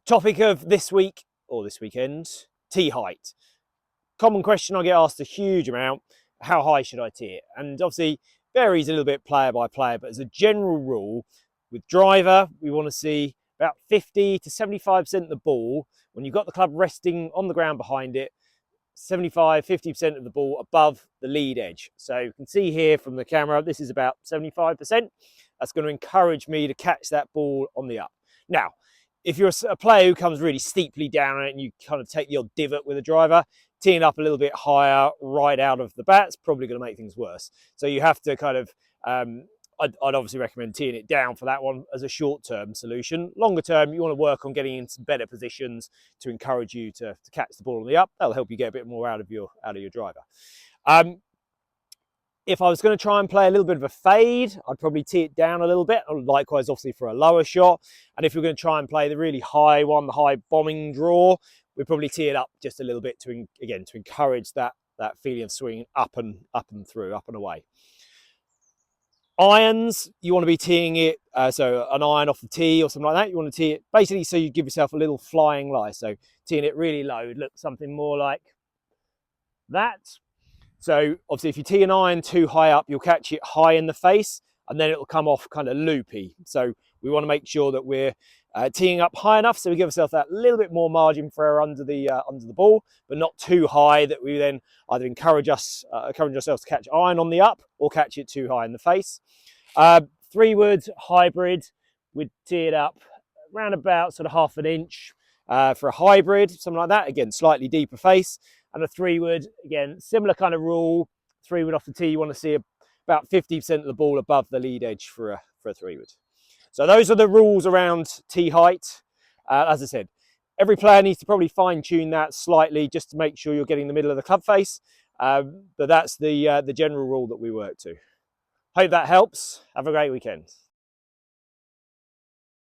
Topic of this week, or this weekend, tee height. Common question I get asked a huge amount, how high should I tee it? And obviously varies a little bit player by player, but as a general rule, with driver, we want to see about 50 to 75% of the ball, when you've got the club resting on the ground behind it, 75, 50% of the ball above the lead edge. So you can see here from the camera, this is about 75%. That's going to encourage me to catch that ball on the up. Now, if you're a player who comes really steeply down on it and you kind of take the odd divot with a driver, teeing up a little bit higher right out of the bat's probably going to make things worse. So you have to kind of, I'd obviously recommend teeing it down for that one as a short-term solution. Longer term, you want to work on getting in some better positions to encourage you to catch the ball on the up. That'll help you get a bit more out of your driver. If I was going to try and play a little bit of a fade, I'd probably tee it down a little bit. Likewise, obviously, for a lower shot. And if you're going to try and play the really high one, the high bombing draw, we'd probably tee it up just a little bit to encourage that feeling of swinging up and through, up and away. Irons, you want to be teeing it, so an iron off the tee or something like that. You want to tee it basically so you give yourself a little flying lie. So teeing it really low, look something more like that. So obviously if you tee an iron too high up, you'll catch it high in the face and then it'll come off kind of loopy. So we want to make sure that we're teeing up high enough so we give ourselves that little bit more margin for error under the ball, but not too high that we then either encourage ourselves to catch iron on the up or catch it too high in the face. 3-wood hybrid, we'd tee it up around about sort of half an inch for a hybrid, something like that. Again, slightly deeper face. And a 3-wood, again, similar kind of rule. 3-wood off the tee, you want to see about 50% of the ball above the lead edge for a 3-wood. So those are the rules around tee height. As I said, every player needs to probably fine-tune that slightly just to make sure you're getting the middle of the club face. But that's the general rule that we work to. Hope that helps. Have a great weekend.